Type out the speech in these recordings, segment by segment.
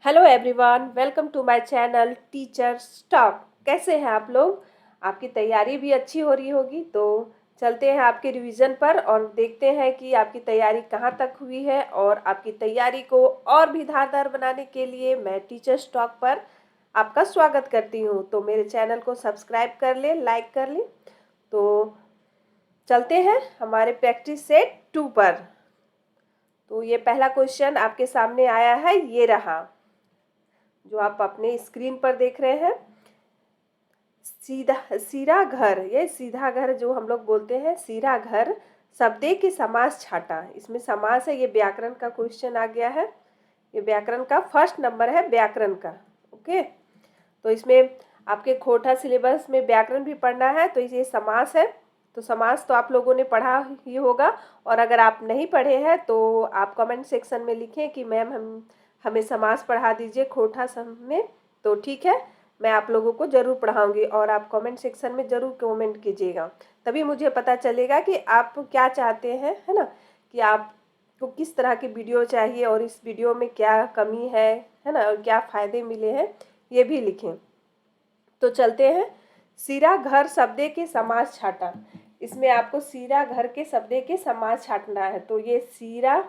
Hello everyone, welcome to my channel teacher stock. कैसे हैं आप लोग? आपकी तैयारी भी अच्छी हो रही होगी। तो चलते हैं आपके रिवीजन पर और देखते हैं कि आपकी तैयारी कहाँ तक हुई है। और आपकी तैयारी को और भी धारदार बनाने के लिए मैं टीचर स्टॉक पर आपका स्वागत करती हूँ। तो मेरे चैनल को सब्सक्राइब कर ले, लाइक कर ले। तो चलते हैं हमारे प्रैक्टिस सेट 2 पर। तो ये पहला क्वेश्चन आपके सामने आया है, ये रहा जो आप अपने स्क्रीन पर देख रहे हैं। सीधा घर, ये सीधा घर जो हम लोग बोलते हैं, सीधा घर शब्दे की समास छाटा। इसमें समास है, ये व्याकरण का क्वेश्चन आ गया है। ये व्याकरण का फर्स्ट नंबर है, व्याकरण का। ओके, तो इसमें आपके खोटा सिलेबस में व्याकरण भी पढ़ना है। तो ये समास है, तो समास तो आप लोगों ने पढ़ा ही होगा। और अगर आप नहीं पढ़े हैं तो आप कमेंट सेक्शन में लिखें कि मैम हमें समास पढ़ा दीजिए खोटा सम में। तो ठीक है, मैं आप लोगों को ज़रूर पढ़ाऊंगी और आप कमेंट सेक्शन में ज़रूर कमेंट कीजिएगा, तभी मुझे पता चलेगा कि आप क्या चाहते हैं, है ना, कि आपको किस तरह की वीडियो चाहिए और इस वीडियो में क्या कमी है ना, और क्या फ़ायदे मिले हैं, ये भी लिखें। तो चलते हैं, सीरा घर शब्दे के समास छाटा। इसमें आपको सीरा घर के शब्दे के समास छाटना है। तो ये सीरा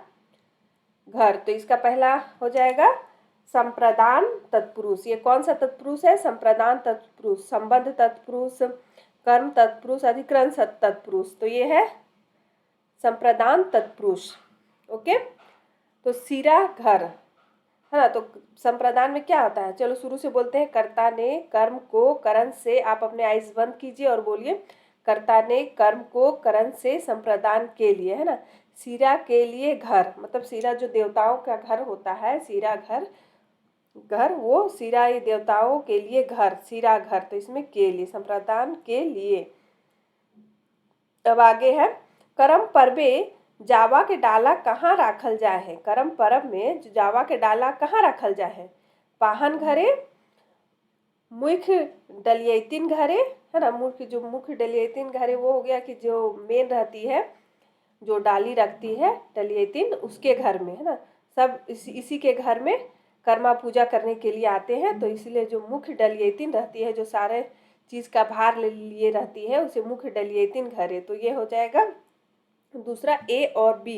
घर, तो इसका पहला हो जाएगा संप्रदान तत्पुरुष। ये कौन सा तत्पुरुष है? संप्रदान तत्पुरुष, संबंध तत्पुरुष, कर्म तत्पुरुष, अधिकरण तत्पुरुष। तो ये है संप्रदान तत्पुरुष। ओके, तो सीरा घर है ना। तो संप्रदान में क्या होता है? चलो शुरू से बोलते हैं। कर्ता ने कर्म को करण से, आप अपने आइज बंद कीजिए और बोलिए, कर्ता ने कर्म को करण से संप्रदान के लिए, है ना। सीरा के लिए घर, मतलब सीरा जो देवताओं का घर होता है, सीरा घर, घर वो सीरा ये देवताओं के लिए घर, सीरा घर। तो इसमें के लिए, संप्रदान के लिए। अब आगे है, करम परबे जावा के डाला कहाँ राखल जाए है। करम परब में जावा के डाला कहाँ रखल जाए है? पाहन घरे, मुख्य डलियतिन घरे, है ना। मुख्य डलियतिन घरे वो हो गया कि जो मेन रहती है, जो डाली रखती है डलियतिन, उसके घर में, है ना। सब इसी के घर में कर्मा पूजा करने के लिए आते हैं। तो इसलिए जो मुख्य डलियतिन रहती है, जो सारे चीज़ का भार लिए रहती है, उसे मुख्य डलियतिन घरे। तो ये हो जाएगा दूसरा, ए और बी।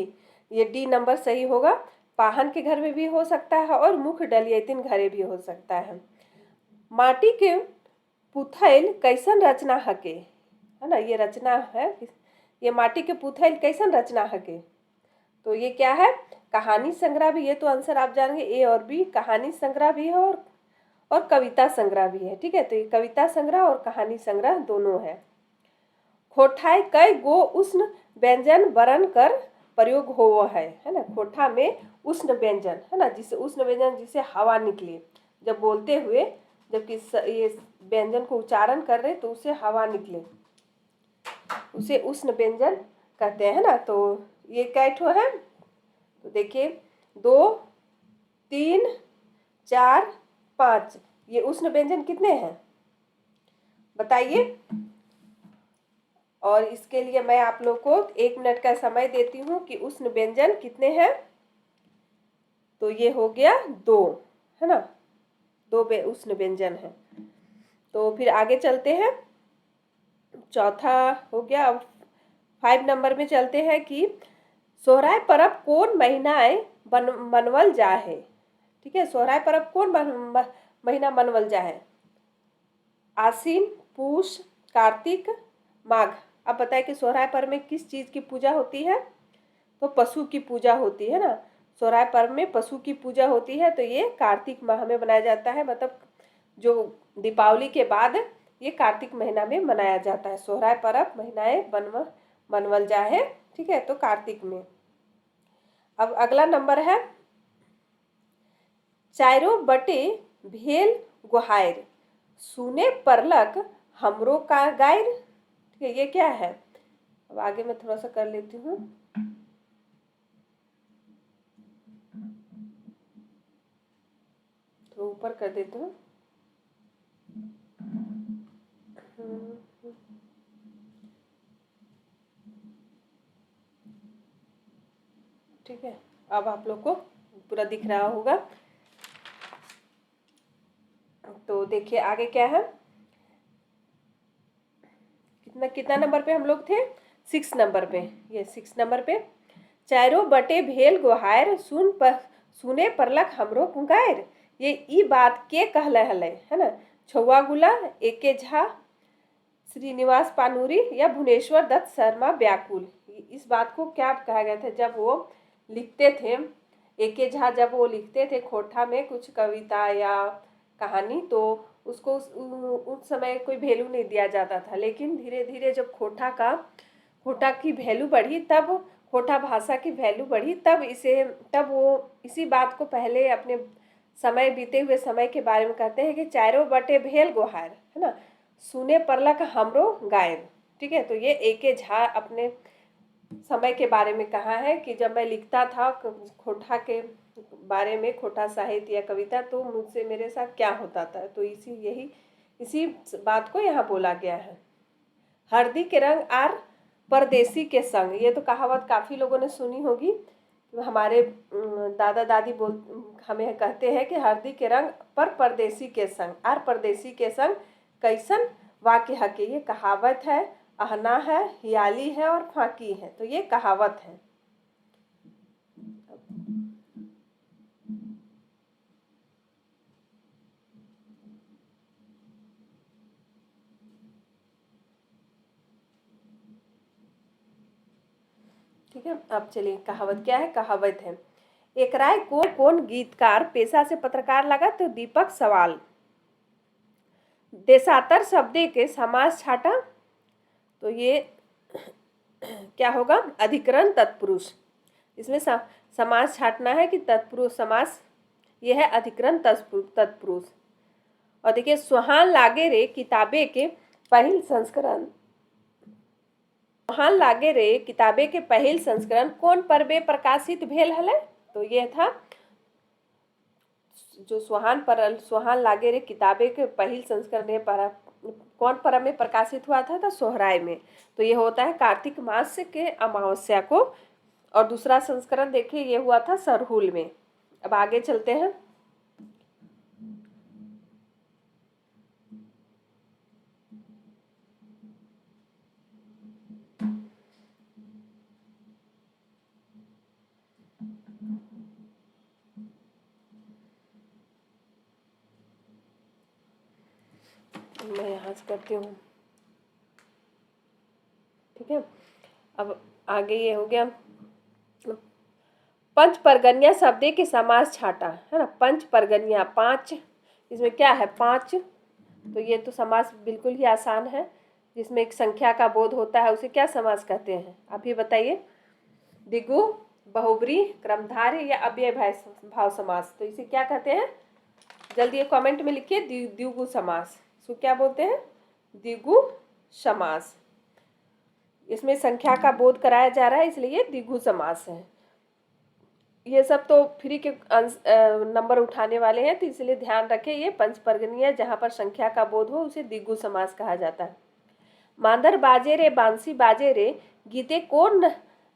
ये डी नंबर सही होगा। पाहन के घर में भी हो सकता है और मुख्य डलियतिन घरे भी हो सकता है। माटी के पुथैल कैसन रचना हके, है ना। ये रचना है, ये माटी के पुथैल कैसन रचना हके। तो ये क्या है? कहानी संग्रह भी। ये तो आंसर आप जानेंगे, ए और बी। कहानी संग्रह भी है और कविता संग्रह भी है। ठीक है, तो ये कविता संग्रह और कहानी संग्रह दोनों है। खोठाई कई गो उष्ण व्यंजन वर्ण कर प्रयोग हो है ना। खोठा में उष्ण व्यंजन, है ना, जिसे उष्ण व्यंजन, जिसे हवा निकले जब बोलते हुए, जबकि ये व्यंजन को उच्चारण कर रहे तो उसे हवा निकले, उसे उष्ण व्यंजन कहते हैं ना। तो ये कैठो है? तो देखिए, 2, 3, 4, 5, ये उष्ण व्यंजन कितने हैं बताइए। और इसके लिए मैं आप लोग को 1 मिनट का समय देती हूँ कि उष्ण व्यंजन कितने हैं। तो ये हो गया 2, है ना, 2 उष्ण व्यंजन है। तो फिर आगे चलते हैं, चौथा हो गया। अब 5 नंबर में चलते हैं कि सोहराय परब कौन महीनाए मनवल जा है। ठीक है, सोहराय परब कौन महीना मनवल जा है? आसीन, पूष, कार्तिक, माघ। अब बताए कि सोहराय पर्व में किस चीज़ की पूजा होती है? तो पशु की पूजा होती है ना। सोहराय पर्व में पशु की पूजा होती है। तो ये कार्तिक माह में मनाया जाता है, मतलब जो दीपावली के बाद ये कार्तिक महीना में मनाया जाता है। सोहराय पर्व महीनाए मनवल जा है। ठीक है, तो कार्तिक में। अब अगला नंबर है, चारो बटे भेल गुहायर, सुने परलक हमरो का गायर। ठीक है, ये क्या है? अब आगे मैं थोड़ा सा कर लेती हूँ। तो ऊपर कर देती हूँ। ठीक है, अब आप लोग को पूरा दिख रहा होगा। तो देखिए आगे क्या है, कितना नंबर पे हम लोग थे, 6 नंबर पे। ये 6 नंबर पे, चारों बटे भेल गोहायर सुने परलक हमरो कुंगायर। ये ई बात के कहले हले, है ना। छुआ गुला, एके झा, श्रीनिवास पानूरी या भुवनेश्वर दत्त शर्मा व्याकुल। इस बात को क्या कहा गया था जब वो लिखते थे, एके झा जब वो लिखते थे खोटा में कुछ कविता या कहानी, तो उसको उस समय कोई वैल्यू नहीं दिया जाता था। लेकिन धीरे धीरे जब खोटा की वैल्यू बढ़ी, तब खोटा भाषा की वैल्यू बढ़ी, तब वो इसी बात को पहले अपने समय बीते हुए समय के बारे में कहते हैं कि चारों बटे भेल गोहार, है ना, सुने परलक हमरो गायर। ठीक है, तो ये एके झा अपने समय के बारे में कहा है कि जब मैं लिखता था खोटा के बारे में, खोटा साहित्य या कविता, तो मुझसे मेरे साथ क्या होता था। तो इसी बात को यहाँ बोला गया है। हरदी के रंग आर परदेसी के संग, ये तो कहावत काफ़ी लोगों ने सुनी होगी। हमारे दादा दादी हमें कहते हैं कि हरदी के रंग पर परदेसी के संग आर परदेसी के संग कैसन वाक्य हके। ये कहावत है, आहना है, हियाली है और फाकी है। तो ये कहावत है। ठीक है, अब चलिए कहावत क्या है। कहावत है, एक राय कौन गीतकार पेशा से पत्रकार लगा। तो दीपक सवाल। देशातर शब्दे के समास छाटा। तो ये क्या होगा, अधिकरण तत्पुरुष। इसमें समास छाटना है कि तत्पुरुष समास, ये है अधिकरण तत्पुरुष। और देखिए, सुहान लागे रे किताबे के पहिल संस्करण, सुहान लागे रे किताबे के पहिल संस्करण कौन पर्वे प्रकाशित भेल हले। तो ये था जो सुहान लागे रे किताबे के पहिल संस्करण कौन पर्व में प्रकाशित हुआ था। तो सोहराय में। तो ये होता है कार्तिक मास के अमावस्या को। और दूसरा संस्करण देखिए ये हुआ था सरहुल में। अब आगे चलते हैं। मैं यहाँ से करती हूँ। ठीक है, अब आगे ये हो गया पंच परगनिया शब्द के समास छाटा, है ना। पंच परगनिया, 5, इसमें क्या है 5। तो ये तो समास बिल्कुल ही आसान है, जिसमें एक संख्या का बोध होता है, उसे क्या समास कहते हैं आप ही बताइए। द्विगु, बहुब्री, क्रमधार्य या अव्यय भाव समास। तो इसे क्या कहते हैं, जल्दी कमेंट में लिखिए। द्विगु समास, इसको क्या बोलते हैं, द्विगु समास। इसमें संख्या का बोध कराया जा रहा है, इसलिए ये द्विगु समास है। ये सब तो फ्री के नंबर उठाने वाले हैं, तो इसलिए ध्यान रखें। ये पंचपर्गनीय, जहाँ पर संख्या का बोध हो उसे द्विगु समास कहा जाता है। मांदर बाजे रे बांसी बाजे रे गीते कौन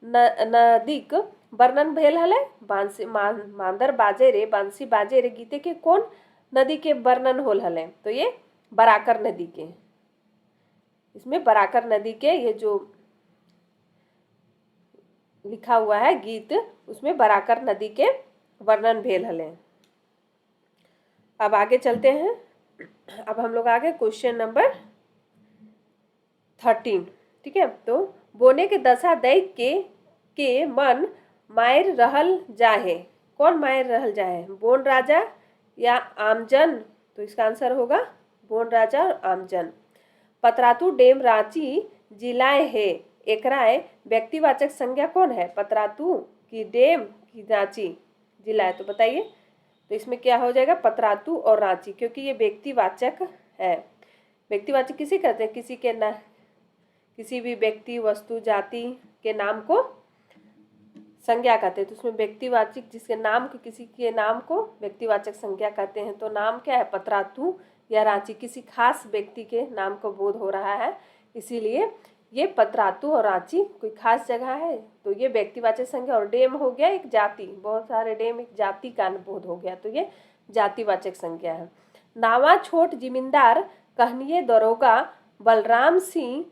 नदीक वर्णन भेल हले। मांदर बाजे रे बांसी बाजे रे गीते के कौन नदी के वर्णन होल हले। तो ये बराकर नदी के, इसमें बराकर नदी के ये जो लिखा हुआ है गीत, उसमें बराकर नदी के वर्णन भेल हले। अब आगे चलते हैं। अब हम लोग आगे क्वेश्चन नंबर 13। ठीक है, तो बोने के दशा दैत के मन मायर रहल जाहे। कौन मायर रहल जाहे, बोन राजा या आमजन। तो इसका आंसर होगा बोन राजा और आमजन। पतरातू डेम रांची जिलाए है, एकराय व्यक्तिवाचक संज्ञा कौन है। पतरातू की डेम की रांची जिला है। तो बताइए, तो इसमें क्या हो जाएगा, पतरातू और रांची, क्योंकि ये व्यक्तिवाचक है। व्यक्तिवाचक किसे कहते हैं, किसी भी व्यक्ति, वस्तु, जाति के नाम को संज्ञा कहते हैं। तो उसमें व्यक्तिवाचक, जिसके नाम को, किसी के नाम को व्यक्तिवाचक संज्ञा कहते हैं। तो नाम क्या है, पतरातू या रांची, किसी खास व्यक्ति के नाम को बोध हो रहा है, इसीलिए ये पतरातू और रांची कोई खास जगह है, तो ये व्यक्तिवाचक संज्ञा। और डेम हो गया एक जाति, बहुत सारे डेम एक जाति का बोध हो गया, तो ये जातिवाचक संज्ञा है। नावा छोट जिमींदार कहनिए दरोगा बलराम सिंह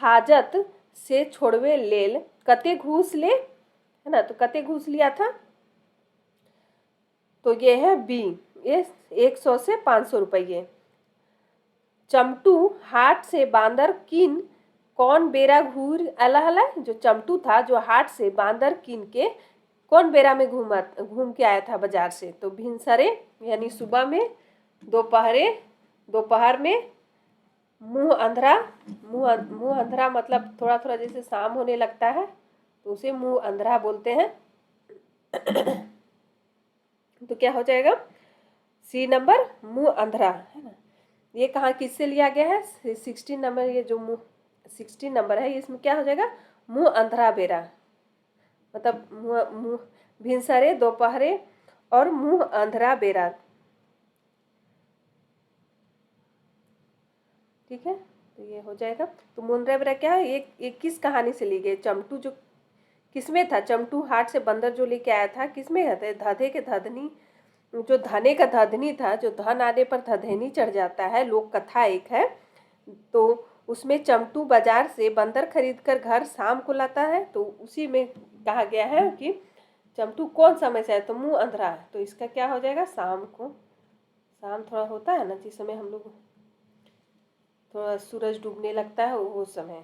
हाजत से छोड़वे लेल कते घूस ले, है ना, तो कते घूस लिया था, तो ये है बी, ये 100 से 500 रुपये। चमटू हाट से बांदर किन कौन बेरा घूर अला, जो चमटू था जो हाट से बांदर किन के कौन बेरा में घूम के आया था बाजार से, तो भिनसरे यानी सुबह में, दोपहर में, मुंह अंधरा, मुंह अंधरा मतलब थोड़ा थोड़ा जैसे शाम होने लगता है तो उसे मुंह अंधरा बोलते हैं। तो क्या हो जाएगा, सी नंबर मुंह अंधरा, है ना। ये कहाँ किससे लिया गया है, 16 नंबर, ये जो मुंह 16 नंबर है इसमें क्या हो जाएगा, मुंह अंधरा बेरा, मतलब मुंह भिनसरे, दोपहरे और मुंह अंधरा बेरा, ठीक है। तो ये हो जाएगा। तो मुंह अंधरा बेरा क्या है, ये किस कहानी से ली गई, चमटू जो किसमें था, चमटू हाट से बंदर जो लेके आया था किसमें है, धधे के धधनी, जो धने का धधनी था, जो धन आने पर धधनी चढ़ जाता है, लोक कथा एक है। तो उसमें चमटू बाजार से बंदर खरीद कर घर शाम को लाता है, तो उसी में कहा गया है कि चमटू कौन समय से है, तो मुंह अंधरा है, तो इसका क्या हो जाएगा, शाम को, शाम थोड़ा होता है ना जिस समय हम लोग थोड़ा सूरज डूबने लगता है वो समय।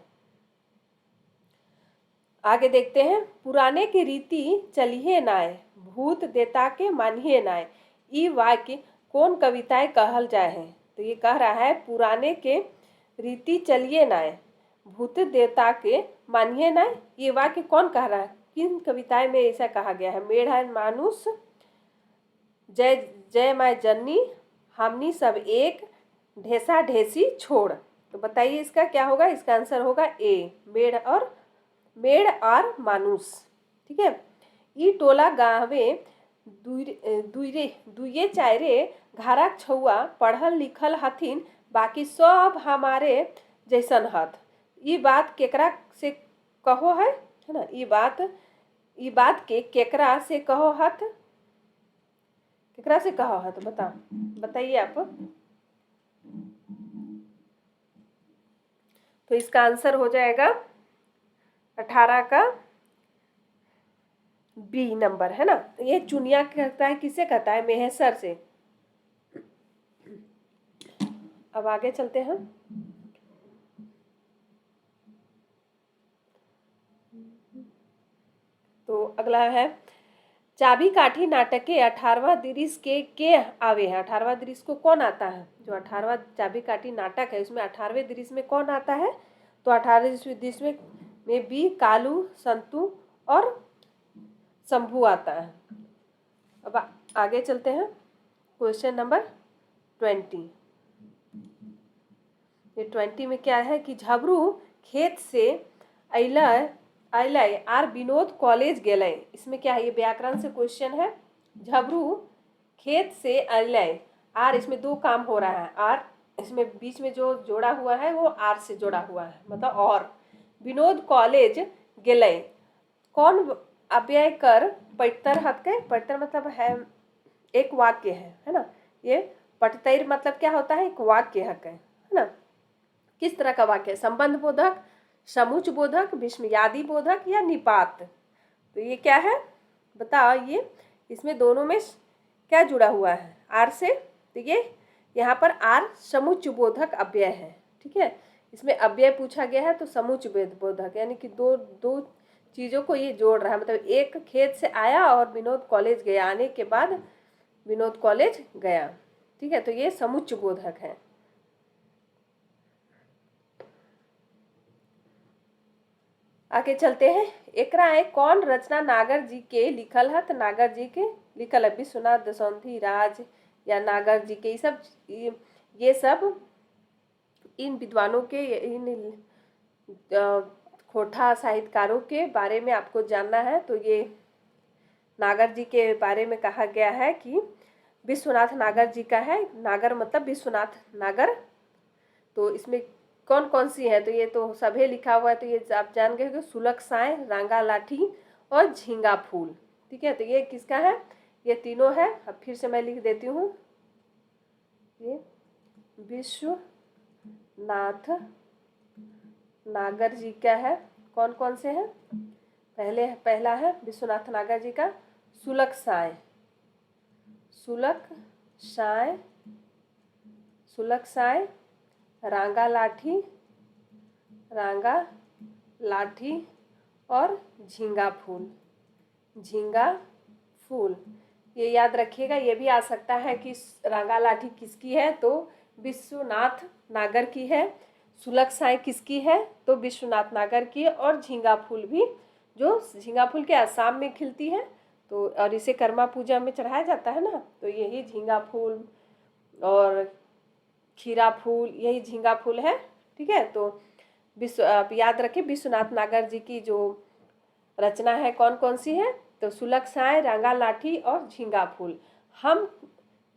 आगे देखते हैं, पुराने की रीति चलिए नाय, भूत देता के मानिए नाय, ई वाक्य कौन कविताएं कहल जाए है, तो ये कह रहा है पुराने के रीति चलिए नाय, भूत देवता के मानिए नाय, ये वाक्य कौन कह रहा है, किन कविताएं में ऐसा कहा गया है, मेढ़ा मानुस, जय जय माय जननी, हमनी सब एक, ढेसा ढेसी छोड़। तो बताइए इसका क्या होगा, इसका आंसर होगा ए, मेढ़ और मानुस, ठीक है। ई टोला गावे दुइये चारे घारा छुआ पढ़ल लिखल हथिन, बाकी सब हमारे जैसन हथ, ई बात केकरा से कहो है ना, ई बात के केकरा से कहो हथ, केकरा से कहो हथ, बताइए आप। तो इसका आंसर हो जाएगा 18 का बी नंबर, है ना। ये चुनिया कहता है, किसे कहता है, मेहसर से। अब आगे चलते हैं, तो अगला है चाबी काठी नाटक के 18वां दृश्य के आवे हैं, 18वां दृश्य को कौन आता है, जो 18वां चाबी काठी नाटक है उसमें 18वें दृश्य में कौन आता है, तो 18वें दृश्य में बी कालू, संतू और शंभू आता है। अब आगे चलते हैं, क्वेश्चन नंबर 20। ये 20 में क्या है कि झबरू खेत से अइलै आर विनोद कॉलेज गेलै, इसमें क्या है, ये व्याकरण से क्वेश्चन है। झबरू खेत से अइलै आर, इसमें दो काम हो रहा है, आर इसमें बीच में जो जोड़ा हुआ है वो आर से जोड़ा हुआ है, मतलब और, विनोद कॉलेज गेलै, कौन अव्यय कर पट्टर हटके, पट्टर मतलब है एक वाक्य है ना, ये पटतैर मतलब क्या होता है, एक वाक्य है ना। किस तरह का वाक्य है, संबंध बोधक, समुच बोधक, विस्मयादि बोधक या निपात, तो ये क्या है बताओ, ये इसमें दोनों में क्या जुड़ा हुआ है, आर से, तो ये यहाँ पर आर समुच बोधक अव्यय है, ठीक है। इसमें अव्यय पूछा गया है तो समुच बोधक, यानी कि दो चीज़ों को ये जोड़ रहा है, मतलब एक खेत से आया और विनोद कॉलेज गया, आने के बाद विनोद कॉलेज गया, ठीक है, तो ये समुच्च बोधक है। आगे चलते हैं, एकरा है कौन रचना नागर जी के लिखल है, तो नागर जी के लिखल है विश्वनाथ दशरथी राज या नागर जी के, ये सब इन विद्वानों के, इन खोटा साहित्यकारों के बारे में आपको जानना है। तो ये नागर जी के बारे में कहा गया है कि विश्वनाथ नागर जी का है, नागर मतलब विश्वनाथ नागर। तो इसमें कौन कौन सी है, तो ये तो सभी लिखा हुआ है, तो ये आप जान गए कि सुलग साय, रांगा लाठी और झींगा फूल, ठीक है। तो ये किसका है, ये तीनों है। अब फिर से मैं लिख देती हूँ, ये विश्वनाथ नागर जी का है। कौन कौन से हैं? पहला है विश्वनाथ नागर जी का सुलक साय, सुलक साय, सुलक साय, रांगा लाठी, रांगा लाठी और झींगा फूल, झींगा फूल। ये याद रखिएगा। ये भी आ सकता है कि रांगा लाठी किसकी है, तो विश्वनाथ नागर की है। सुलक साय किसकी है, तो विश्वनाथ नागर की है। और झींगा फूल भी, जो झींगा फूल के असम में खिलती है, तो और इसे कर्मा पूजा में चढ़ाया जाता है ना, तो यही झींगा फूल और खीरा फूल, यही झींगा फूल है। ठीक है, तो आप याद रखें विश्वनाथ नागर जी की जो रचना है कौन कौन सी है, तो सुलक साय, रांगा लाठी और झींगा फूल। हम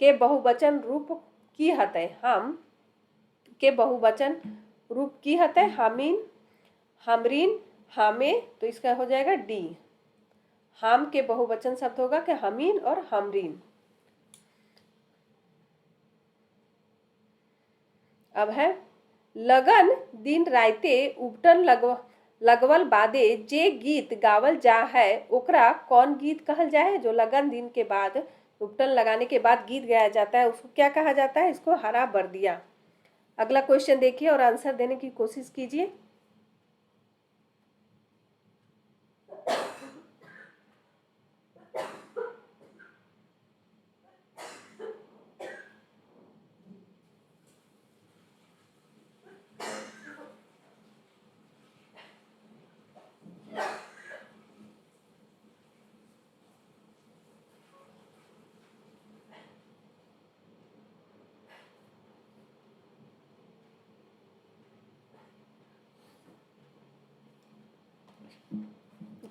के बहुवचन रूप की हतै, हम के बहुवचन रूप की हतै हामिन, हमरीन, हामे, तो इसका हो जाएगा डी। हम के बहुवचन शब्द होगा कि हमीन और हमरीन। अब है लगन दिन राइते उपटन लगवल बादे जे गीत गावल जा है ओकरा कौन गीत कहल जाए है? जो लगन दिन के बाद, उपटन लगाने के बाद गीत गाया जाता है उसको क्या कहा जाता है? इसको हरा बर्दिया। अगला क्वेश्चन देखिए और आंसर देने की कोशिश कीजिए।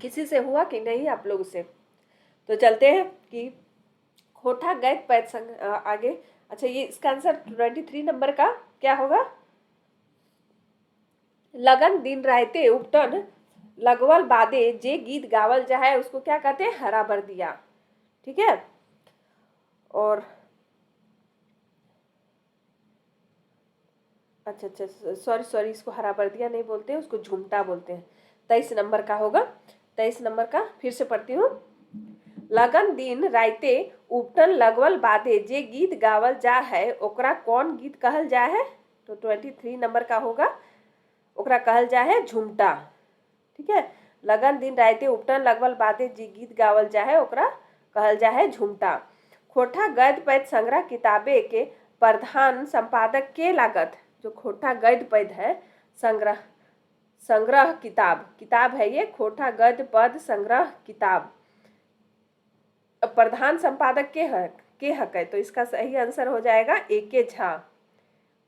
किसी से हुआ कि नहीं आप लोग से? तो चलते हैं कि खोटा गैत पैद संग आगे। अच्छा, ये इसका आंसर 23 नंबर का क्या होगा? लगन दिन रायते उपटन लगवल बादे जे गीत गावल जाए उसको क्या कहते हैं? हरा बर्दिया। ठीक है, और अच्छा, सॉरी, इसको हरा बर्दिया नहीं बोलते, उसको झुमटा बोलते हैं। 23 नंबर का होगा। 23 नंबर का फिर से पढ़ती हूँ। लगन दिन राइते उपटन लगवल बादे जे गीत गावल जा है ओकरा कौन गीत कहल जा है? तो 23 नंबर का होगा, ओकरा कहल जा है झुमटा। ठीक है, लगन दिन राइते उपटन लगवल बादे जे गीत गावल जा है ओकरा कहल जा है झुमटा। खोटा गद्य पद्य संग्रह किताबे के प्रधान संपादक के लागत। जो खोटा गद्य पद्य है संग्रह किताब है ये, खोटा गद्य पद्य संग्रह किताब। प्रधान संपादक के हक है, तो इसका सही आंसर हो जाएगा ए.के. झा।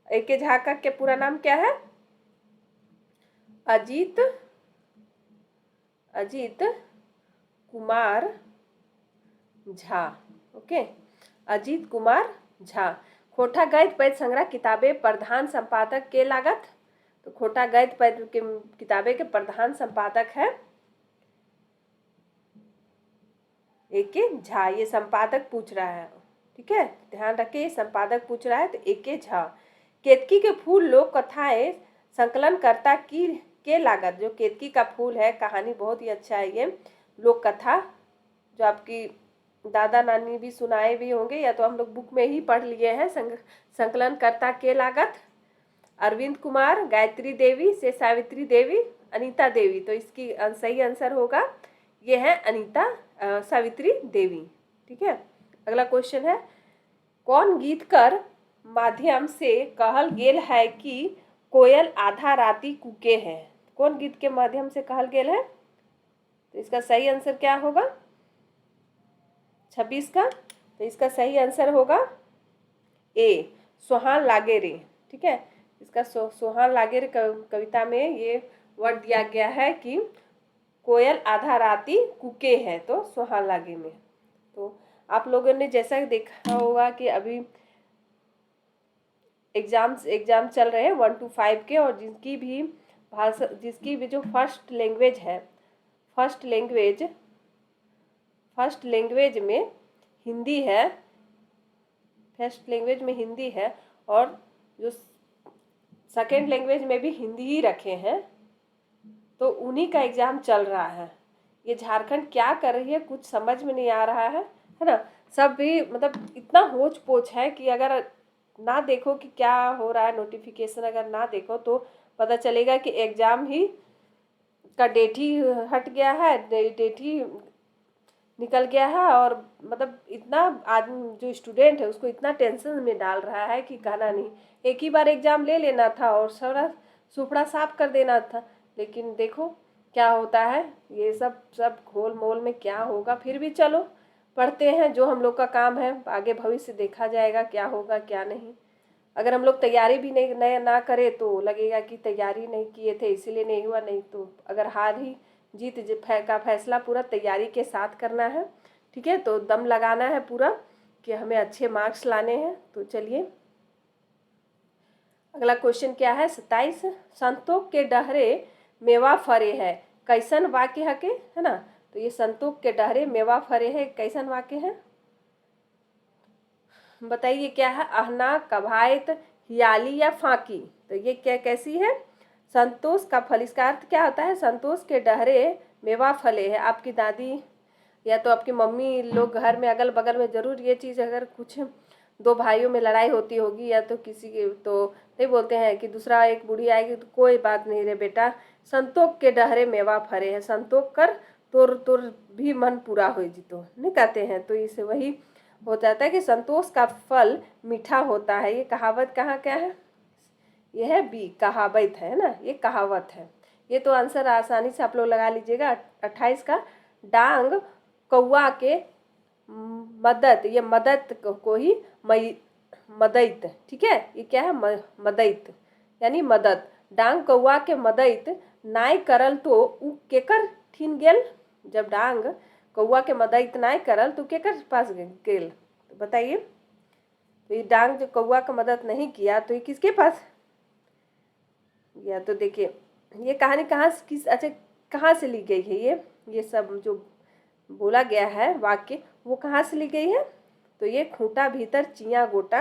ए.के. झा का के पूरा नाम क्या है? अजीत कुमार झा। ओके, अजीत कुमार झा। खोटा गद्य पद्य संग्रह किताबें प्रधान संपादक के लागत। तो खोटा गद्य पद्य के किताबें के प्रधान संपादक है ए.के. झा। ये संपादक पूछ रहा है, ठीक है, ध्यान रखिए, संपादक पूछ रहा है तो ए.के. झा। केतकी के फूल लोक कथाएं संकलन करता की के लागत। जो केतकी का फूल है, कहानी बहुत ही अच्छा है ये लोक कथा, जो आपकी दादा नानी भी सुनाए भी होंगे या तो हम लोग बुक में ही पढ़ लिए हैं। संकलन करता के लागत अरविंद कुमार, गायत्री देवी से सावित्री देवी, अनीता देवी। तो इसकी सही आंसर होगा ये है अनीता सावित्री देवी। ठीक है, अगला क्वेश्चन है कौन गीतकर माध्यम से कहल गेल है कि कोयल आधा राती कूके है? कौन गीत के माध्यम से कहल गेल है? तो इसका सही आंसर क्या होगा 26 का? तो इसका सही आंसर होगा ए, सोहान लागे रे। ठीक है, इसका सोहान लागे रे कविता में ये वर्ड दिया गया है कि कोयल आधा राती कूके है, तो सोहान लागे में। तो आप लोगों ने जैसा देखा होगा कि अभी एग्जाम चल रहे हैं 1 to 5 के, और जिसकी भी जो फर्स्ट लैंग्वेज में हिंदी है, फर्स्ट लैंग्वेज में हिंदी है और जो सेकेंड लैंग्वेज में भी हिंदी ही रखे हैं, तो उन्हीं का एग्ज़ाम चल रहा है। ये झारखंड क्या कर रही है कुछ समझ में नहीं आ रहा है ना। सब भी मतलब इतना होच पोच है कि अगर ना देखो कि क्या हो रहा है, नोटिफिकेशन अगर ना देखो तो पता चलेगा कि एग्ज़ाम ही का डेट ही हट गया है, डेट ही निकल गया है। और मतलब इतना आदमी जो स्टूडेंट है उसको इतना टेंशन में डाल रहा है कि कहना नहीं। एक ही बार एग्ज़ाम ले लेना था और सारा सुपड़ा साफ कर देना था, लेकिन देखो क्या होता है। ये सब घोल मोल में क्या होगा। फिर भी चलो पढ़ते हैं, जो हम लोग का काम है। आगे भविष्य देखा जाएगा क्या होगा क्या नहीं। अगर हम लोग तैयारी भी नहीं ना करें तो लगेगा कि तैयारी नहीं किए थे इसीलिए नहीं हुआ। नहीं तो अगर हार ही जीत का फैसला पूरा तैयारी के साथ करना है, ठीक है। तो दम लगाना है पूरा कि हमें अच्छे मार्क्स लाने हैं। तो चलिए अगला क्वेश्चन क्या है 27। संतोष के डहरे मेवा फरे है कैसन वाक्य है के, है ना। तो ये संतोष के डहरे मेवा फरे है कैसन वाक्य है, बताइए क्या है। अहना कभायत हियाली या फाकी। तो ये क्या कैसी है। संतोष का फल, इसका अर्थ क्या होता है। संतोष के डहरे मेवा फले है। आपकी दादी या तो आपकी मम्मी लोग घर में अगल बगल में ज़रूर ये चीज़, अगर कुछ दो भाइयों में लड़ाई होती होगी या तो किसी के, तो नहीं बोलते हैं कि दूसरा एक बूढ़ी आएगी तो कोई बात नहीं रे बेटा, संतोष के डहरे मेवा फरे है, संतोष कर तोर तोर भी मन पूरा हो जीतो, नहीं कहते हैं। तो इसे वही हो जाता है कि संतोष का फल मीठा होता है। ये कहावत कहाँ क्या है, यह है बी, कहावत है ना, ये कहावत है। ये तो आंसर आसानी से आप लोग लगा लीजिएगा 28 का। डांग कौआ के मदद, ये मदद को ही मदइत, ठीक है। ये क्या है मदइत यानी मदद। डांग कौआ के मदइत नाय करल तो उ केकर ठीन गेल। जब डांग कौआ के मदद नाय करल तो केकर पास गेल, तो बताइए। तो ये डांग जो कौआ का मदद नहीं किया तो ये किसके पास गया। तो देखिए ये कहानी कहाँ से किस, अच्छा कहाँ से ली गई है। ये सब जो बोला गया है वाक्य वो कहाँ से ली गई है। तो ये खूंटा भीतर चिया गोटा,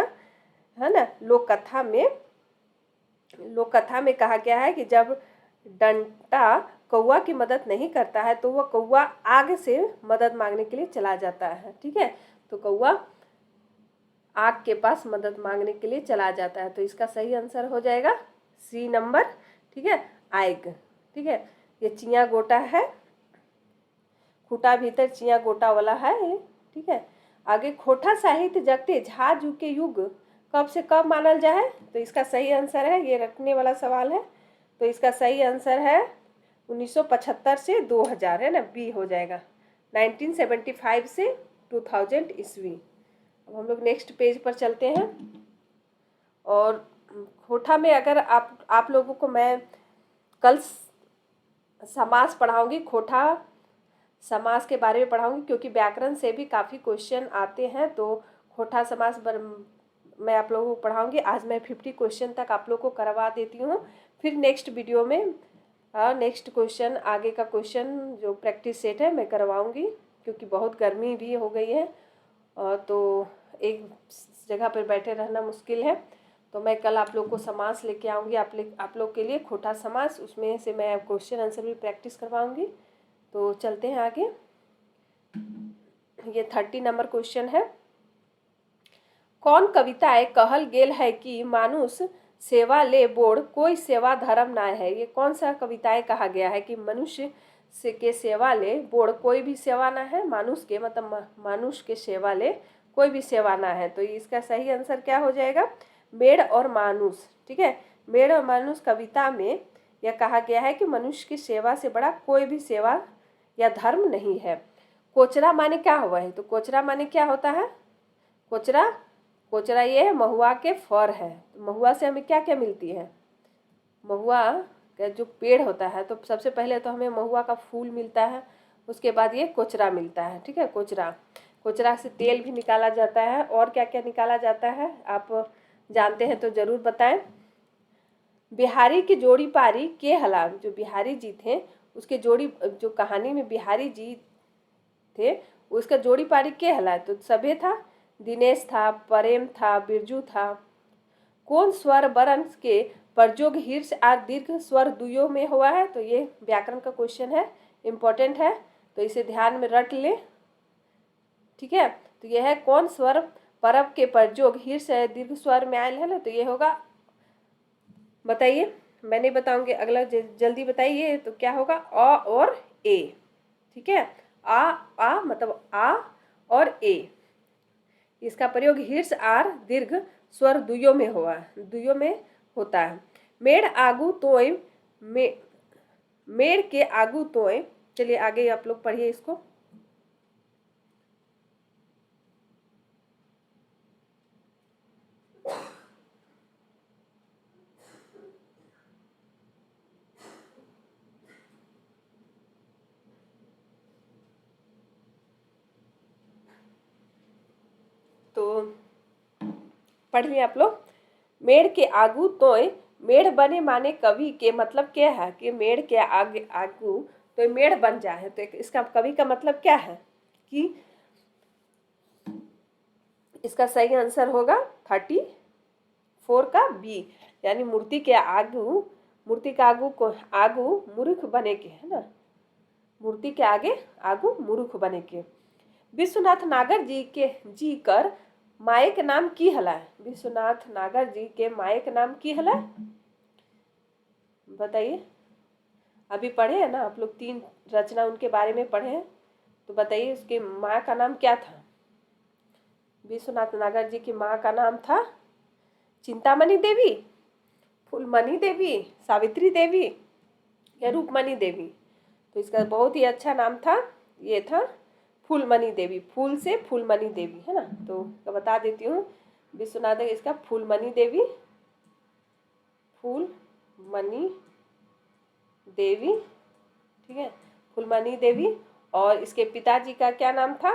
है ना। लोक कथा में कहा गया है कि जब डंटा कौआ की मदद नहीं करता है तो वह कौआ आग से मदद मांगने के लिए चला जाता है, ठीक है। तो कौआ आग के पास मदद मांगने के लिए चला जाता है। तो इसका सही आंसर हो जाएगा सी नंबर, ठीक है, आएग, ठीक है। ये चिया गोटा है, खूटा भीतर चिया गोटा वाला है ये, ठीक है। आगे खोटा साहित्य जगते झाजू के युग कब से कब मानल जाए। तो इसका सही आंसर है, ये रटने वाला सवाल है। तो इसका सही आंसर है 1975 से 2000, है ना, बी हो जाएगा। 1975 से 2000 ईस्वी। अब हम लोग नेक्स्ट पेज पर चलते हैं। और खोटा में अगर आप लोगों को मैं कल समास पढ़ाऊंगी, खोटा समास के बारे में पढ़ाऊंगी, क्योंकि व्याकरण से भी काफ़ी क्वेश्चन आते हैं। तो खोटा समास मैं आप लोगों को पढ़ाऊंगी। आज मैं 50 क्वेश्चन तक आप लोगों को करवा देती हूँ। फिर नेक्स्ट वीडियो में नेक्स्ट क्वेश्चन, आगे का क्वेश्चन जो प्रैक्टिस सेट है मैं करवाऊंगी, क्योंकि बहुत गर्मी भी हो गई है तो एक जगह पर बैठे रहना मुश्किल है। तो मैं कल आप लोग को समास लेके आऊँगी आप लोग के लिए, खोटा समास, उसमें से मैं क्वेश्चन आंसर भी प्रैक्टिस करवाऊँगी। तो चलते हैं आगे। ये 30 नंबर क्वेश्चन है। कौन कविताएं कहल गेल है कि मानुष सेवा ले बोड़ कोई सेवा धर्म ना है। ये कौन सा कविताएं कहा गया है कि मनुष्य से के सेवा ले बोड़ कोई भी सेवा ना है। मानुष के मतलब मानुष के सेवा ले कोई भी सेवा ना है। तो इसका सही आंसर क्या हो जाएगा, मेढ़ और मानुष, ठीक है। मेढ़ और मानुष कविता में यह कहा गया है कि मनुष्य की सेवा से बड़ा कोई भी सेवा या धर्म नहीं है। कोचरा माने क्या हुआ है। तो कोचरा माने क्या होता है, कोचरा ये है महुआ के फर है। तो महुआ से हमें क्या क्या मिलती है, महुआ का जो पेड़ होता है तो सबसे पहले तो हमें महुआ का फूल मिलता है, उसके बाद ये कोचरा मिलता है, ठीक है। कोचरा से तेल भी निकाला जाता है। और क्या क्या निकाला जाता है आप जानते हैं तो ज़रूर बताएं। बिहारी की जोड़ी पारी के हला, जो बिहारी जी थे उसके जोड़ी, जो कहानी में बिहारी जी थे उसका जोड़ी पारी के हला, तो सभे था दिनेश था, प्रेम था, बिरजू था। कौन स्वर वर्ण के प्रयोग हीर्ष और दीर्घ स्वर दुइयों में हुआ है? तो ये व्याकरण का क्वेश्चन है, इम्पोर्टेंट है, तो इसे ध्यान में रट ले। ठीक है, तो यह है कौन स्वर परब के प्रयोग हीर्ष दीर्घ स्वर में आयल है ना, तो ये होगा, बताइए, मैं नहीं बताऊंगी, अगला जल्दी बताइए, तो क्या होगा? अ और ए। ठीक है, आ मतलब आ और ए, इसका प्रयोग हीर्ष आर दीर्घ स्वर दुइयों में हुआ, दुइयों में होता है। मेड़ आगू तोय, मेड़ के आगू तोय, चलिए आगे आप लोग पढ़िए इसको। तो पढ़ लिया आप लोग। मेड़ के आगू तोय मेढ़ बने माने कवि के मतलब क्या है? कि मेढ़ के आगे आगू तो मेढ़ बन जाए, तो इसका कवि का मतलब क्या है? कि इसका सही आंसर होगा 34 का बी, यानी मूर्ति के आगू, मूर्ति के आगू को आगू मूर्ख बने के, है ना, मूर्ति के आगे आगू मूर्ख बने के। विश्वनाथ नागर जी कर मायक नाम की हला? विश्वनाथ नागर जी के मायक नाम की हला? बताइए, अभी पढ़े हैं ना आप लोग, 3 रचना उनके बारे में पढ़े हैं, तो बताइए उसकी माँ का नाम क्या था? विश्वनाथ नागर जी की माँ का नाम था चिंतामणि देवी, फूलमणि देवी, सावित्री देवी या रूपमणि देवी? तो इसका बहुत ही अच्छा नाम था, ये था फूलमणि देवी, फूल से फूलमणि देवी, है ना। तो बता देती हूँ, विश्वनाथ इसका फूलमणि देवी, फूलमणि देवी, ठीक है, फूलमणि देवी। और इसके पिताजी का क्या नाम था?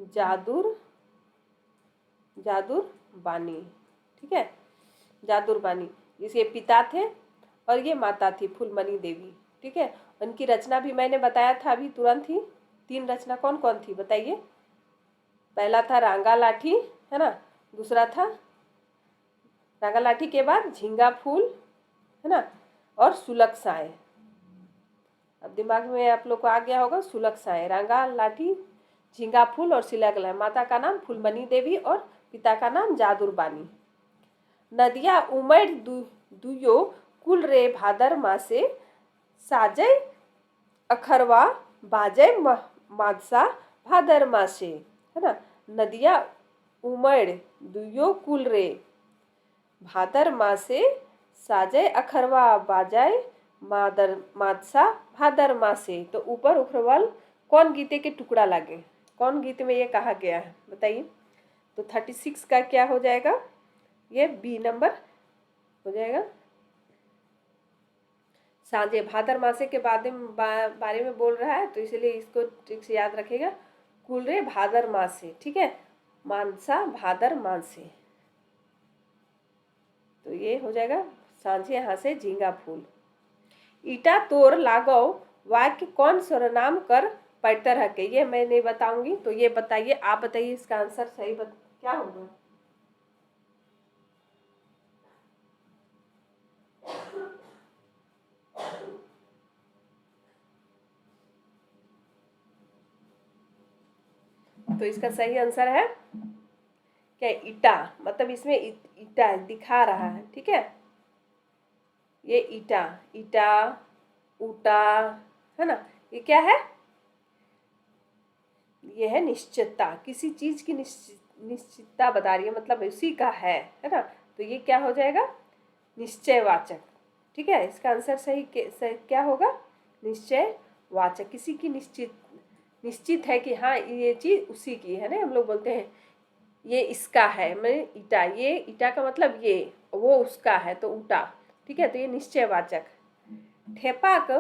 जादूर बानी, ठीक है, जादूर बानी इसके पिता थे, और ये माता थी फूलमणि देवी। ठीक है, उनकी रचना भी मैंने बताया था अभी तुरंत ही। 3 रचना कौन कौन थी बताइए? पहला था रांगा लाठी, है ना, दूसरा था रांगा लाठी के बाद झींगा फूल, है ना, और सुलग साए। अब दिमाग में आप लोग को आ गया होगा, सुलग साए, रांगा लाठी, झींगा फूल और सिलग लाए। माता का नाम फूलमणि देवी और पिता का नाम जादूर बानी। नदिया उमड़ दुयो कुल रे भादर मासे, साजय अखरवा बाजय मादसा भादर मासे, है ना। नदिया उमड़ दुयो कुल रे भादर मासे, साजय अखरवा बाजय मादसा भादर मासे। तो ऊपर उखरवाल कौन गीते के टुकड़ा लागे? कौन गीत में ये कहा गया है बताइए? तो 36 का क्या हो जाएगा? ये बी नंबर हो जाएगा। साझे भादर मासे के बारे में बोल रहा है, तो इसलिए इसको ठीक से याद रखेगा, कुल रे भादर मासे, ठीक है, मानसा भादर मासे। तो ये हो जाएगा सांझे यहाँ से झींगा फूल। ईटा तोर लागो वाक्य कौन सर्वनाम कर पढ़तर हके? ये मैं नहीं बताऊंगी, तो ये बताइए, आप बताइए इसका आंसर सही क्या होगा? तो इसका सही आंसर है क्या? ईटा, मतलब इसमें ईटा दिखा रहा है, ठीक है, ये ईटा, ईटा, ऊटा, है ना, ये क्या है? ये है निश्चितता, किसी चीज की निश्चितता बता रही है, मतलब उसी का है ना। तो ये क्या हो जाएगा? निश्चयवाचक, ठीक है, इसका आंसर सही क्या होगा? निश्चयवाचक, किसी की निश्चित है कि हाँ ये चीज उसी की है ना। हम लोग बोलते हैं ये इसका है, मैं ईटा, ये ईटा का मतलब ये, वो उसका है तो ऊटा, ठीक है, तो ये निश्चयवाचक। ठेपाक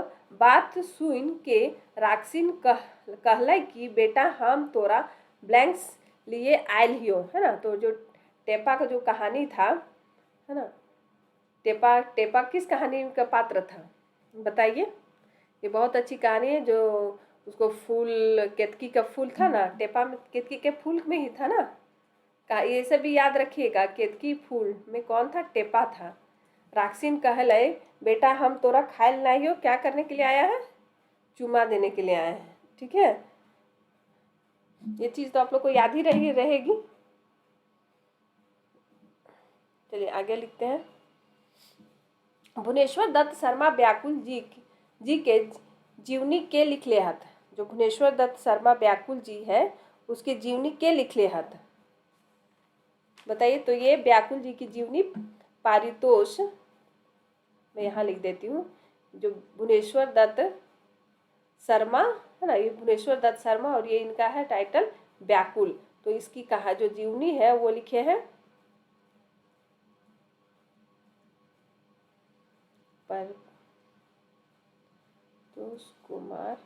बात सुन के राक्सिन कहले कि बेटा हम तोरा ब्लैंक्स लिए आयल हियो, है ना। तो जो टेपा का जो कहानी था, है ना, टेपा किस कहानी का पात्र था बताइए? ये बहुत अच्छी कहानी है, जो उसको फूल, केतकी का फूल था ना, टेपा में केतकी के फूल में ही था ना। का ये सब भी याद रखिएगा, केतकी फूल में कौन था, टेपा था। राक्षिन कहले बेटा हम तोरा खायल नहीं हो, क्या करने के लिए आया है, चुमा देने के लिए आया है। ठीक है, ये चीज तो आप लोग को याद ही रहेगी। चलिए आगे लिखते हैं। भुवनेश्वर दत्त शर्मा व्याकुल जी के जीवनी के लिखले हत। जो भुवनेश्वर दत्त शर्मा व्याकुल जी है उसकी जीवनी के लिखले हत, बताइए। तो ये व्याकुल जी की जीवनी पारितोष, मैं यहाँ लिख देती हूँ, जो भुवनेश्वर दत्त शर्मा है ना, ये भुवनेश्वर दत्त शर्मा और ये इनका है टाइटल व्याकुल। तो इसकी कहा जो जीवनी है वो लिखे हैं पारितोष कुमार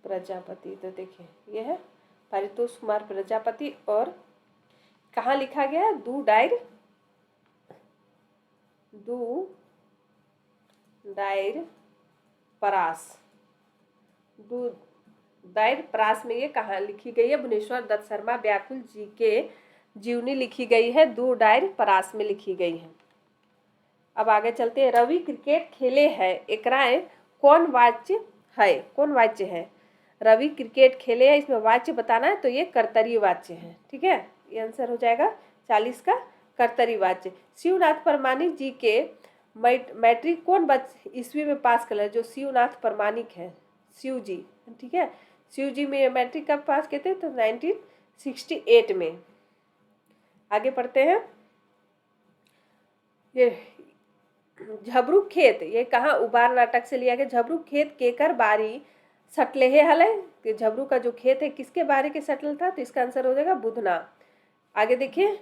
प्रजापति। तो देखिए ये है पारितोष कुमार प्रजापति, और कहाँ लिखा गया है, दू डायर परास, दू दायर परास में ये कहाँ लिखी गई है, भुवनेश्वर दत्त शर्मा व्याकुल जी के जीवनी लिखी गई है, दू डायर परास में लिखी गई है। अब आगे चलते हैं। रवि क्रिकेट खेले है, एकराए कौन वाच्य है, कौन वाच्य है, रवि क्रिकेट खेले है, इसमें वाच्य बताना है, तो ये कर्तरी वाच्य है। ठीक है, ये आंसर हो जाएगा 40 का कर्तरी वाच्य। शिवनाथ परमाणिक जी के मैट्रिक कौन ईस्वी में पास कर, जो शिवनाथ परमाणिक है, शिव जी, ठीक है, शिव जी में मैट्रिक कब पास किए थे, तो 1968 में। आगे पढ़ते हैं। ये झबरू खेत, ये कहाँ उबार नाटक से लिया गया। झबरू खेत केकर बारी सटले है हले, कि झबरू का जो खेत है किसके बारे के सटल था, तो इसका आंसर हो जाएगा बुधना। आगे देखिए,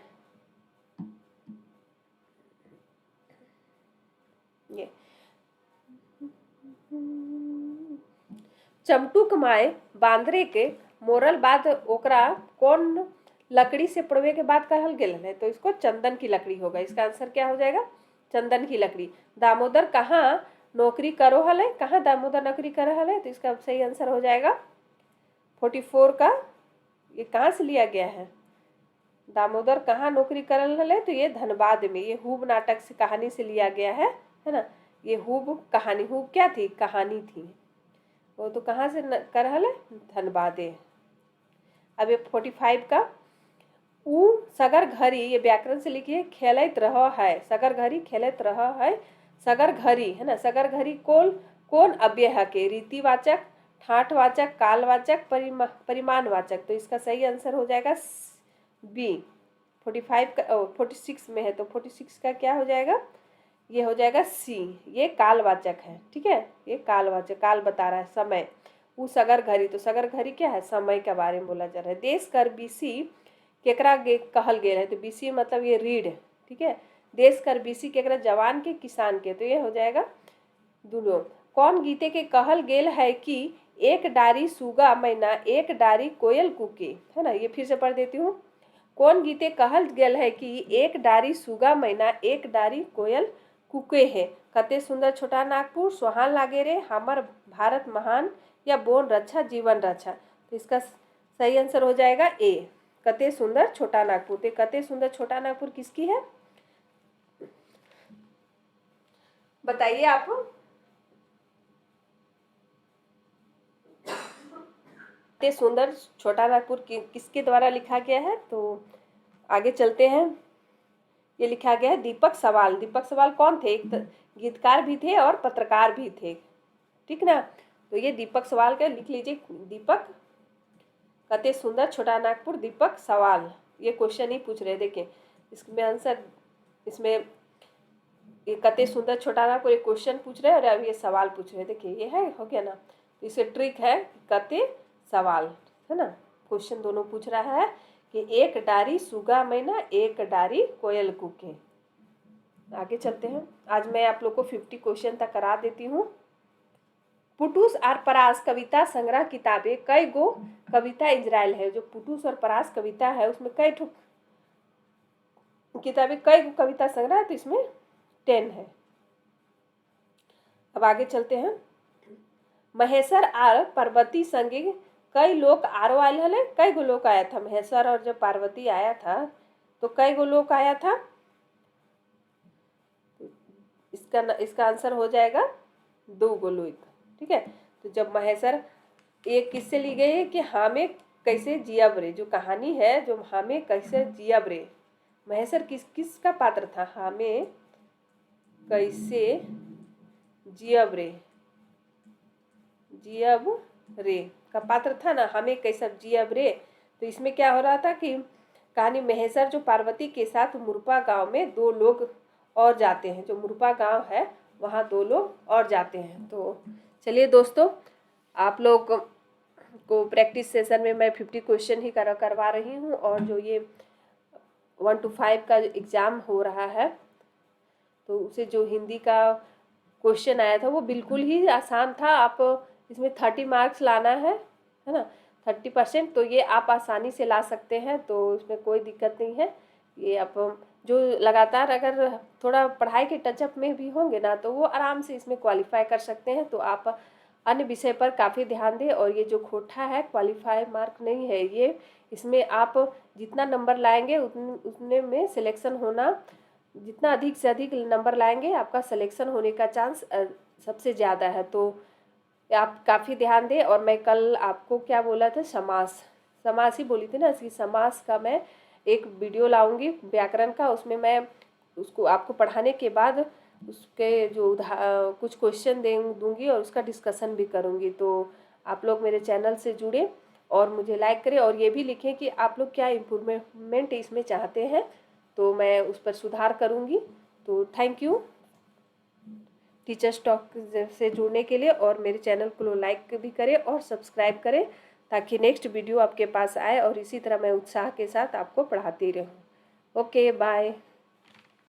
ये चमटुक माए बांदरे के मोरल बाद ओकरा कौन लकड़ी से पड़वे के बाद कहल गेल है, तो इसको चंदन की लकड़ी होगा। इसका आंसर क्या हो जाएगा, चंदन की लकड़ी। दामोदर कहाँ नौकरी करो हले, कहाँ दामोदर नौकरी कर हले, तो इसका सही आंसर हो जाएगा 44 का। ये कहाँ से लिया गया है, दामोदर कहाँ नौकरी करल हले, तो ये धनबाद में। ये हूब नाटक से कहानी से लिया गया है ना। ये हूब कहानी, हूब क्या थी, कहानी थी, वो तो कहाँ से कर हले, धनबादे। अब ये 45 का। ऊ सगर घड़ी, ये व्याकरण से लिखिए, खेलत रह है, सगर घड़ी खेलत रह है, सगर घड़ी है ना, सगर घड़ी कौन अव्यय है के, रीतिवाचक, ठाठवाचक, कालवाचक, परिमाणवाचक। तो इसका सही आंसर हो जाएगा बी। 45 का 46 में है, तो 46 का क्या हो जाएगा, ये हो जाएगा सी, ये कालवाचक है। ठीक है, ये कालवाचक, काल बता रहा है, समय। वो सगर घड़ी, तो सगर घड़ी क्या है, समय के बारे में बोला जा रहा है। देश कर बीसी केकरा कहल गेल है, तो बीसी मतलब ये रीढ़। ठीक है, देश कर बीसी केकरा, जवान के, किसान के, तो ये हो जाएगा दोनों। कौन गीते के कहल गेल है कि एक डारी सुगा मैना एक डारी कोयल कुके, है ना। ये फिर से पढ़ देती हूँ। कौन गीते कहल गेल है कि एक डारी सुगा मैना एक डारी कोयल कुके है, कते सुंदर छोटा नागपुर, सोहान लागे रे हमर भारत महान, या बोन रक्षा जीवन रक्षा। तो इसका सही आंसर हो जाएगा ए, कते सुंदर छोटा नागपुर। तो कते सुंदर छोटा नागपुर किसकी है, बताइए आप। कते सुंदर छोटा नागपुर किसके द्वारा लिखा गया है, तो आगे चलते हैं। ये लिखा गया है दीपक सवाल। दीपक सवाल कौन थे, एक गीतकार भी थे और पत्रकार भी थे, ठीक ना। तो ये दीपक सवाल का लिख लीजिए, दीपक कते सुंदर छोटा नागपुर, दीपक सवाल। ये क्वेश्चन ही पूछ रहे, देखिए इसमें आंसर, इसमें ये कते सुंदर छोटा नागपुर एक क्वेश्चन पूछ रहे हैं और अभी ये सवाल पूछ रहे हैं। देखिए ये है, हो गया ना। तो इसे ट्रिक है, कते सवाल, है ना। क्वेश्चन दोनों पूछ रहा है कि एक डारी सुगा मैना एक डारी कोयल कुके। आगे चलते हैं। आज मैं आप लोग को 50 क्वेश्चन तक करा देती हूँ। पुटूस और परास कविता संग्रह किताबें कई गो कविता इजराइल है। जो पुटूस और परास कविता है उसमें कई किताबें, कई गो कविता संग्रह है, तो इसमें 10 है। अब आगे चलते हैं। महेश्वर आर पार्वती संगे कई लोग आरो आयल हले। कई गो लोग आया था महेश्वर और जब पार्वती आया था तो कई गो लोग आया था। इसका आंसर हो जाएगा 2 गो लोग। ठीक है, तो जब महेश्वर, एक किससे ली गई है कि हमें कैसे जियब रे, जो कहानी है जो हमें कैसे जियब रे, महेश्वर किसका पात्र था? हमें कैसे जियब रे, जियब रे का पात्र था ना, हमें कैसे जियब रे। तो इसमें क्या हो रहा था कि कहानी महेश्वर जो पार्वती के साथ मुरपा गांव में 2 लोग और जाते हैं, जो मुरपा गांव है वहाँ 2 लोग और जाते हैं। तो चलिए दोस्तों, आप लोग को प्रैक्टिस सेशन में मैं 50 क्वेश्चन ही करवा रही हूँ, और जो ये 1 to 5 का एग्ज़ाम हो रहा है तो उसे जो हिंदी का क्वेश्चन आया था वो बिल्कुल ही आसान था। आप इसमें 30 मार्क्स लाना है ना, 30%, तो ये आप आसानी से ला सकते हैं, तो इसमें कोई दिक्कत नहीं है। ये आप जो लगातार अगर थोड़ा पढ़ाई के टचअप में भी होंगे ना तो वो आराम से इसमें क्वालिफाई कर सकते हैं। तो आप अन्य विषय पर काफ़ी ध्यान दें, और ये जो खोटा है क्वालिफाई मार्क नहीं है ये, इसमें आप जितना नंबर लाएंगे उतने में सिलेक्शन होना, जितना अधिक से अधिक नंबर लाएंगे आपका सिलेक्शन होने का चांस सबसे ज़्यादा है। तो आप काफ़ी ध्यान दें। और मैं कल आपको क्या बोला था, समास ही बोली थी ना, इसकी समास का मैं एक वीडियो लाऊंगी व्याकरण का, उसमें मैं उसको आपको पढ़ाने के बाद उसके जो कुछ क्वेश्चन दूंगी और उसका डिस्कशन भी करूंगी। तो आप लोग मेरे चैनल से जुड़े और मुझे लाइक करें, और ये भी लिखें कि आप लोग क्या इम्प्रूवमेंट इसमें चाहते हैं, तो मैं उस पर सुधार करूंगी। तो थैंक यू टीचर्स टॉक से जुड़ने के लिए, और मेरे चैनल को लाइक भी करें और सब्सक्राइब करें ताकि नेक्स्ट वीडियो आपके पास आए और इसी तरह मैं उत्साह के साथ आपको पढ़ाती रहूं। Okay, bye.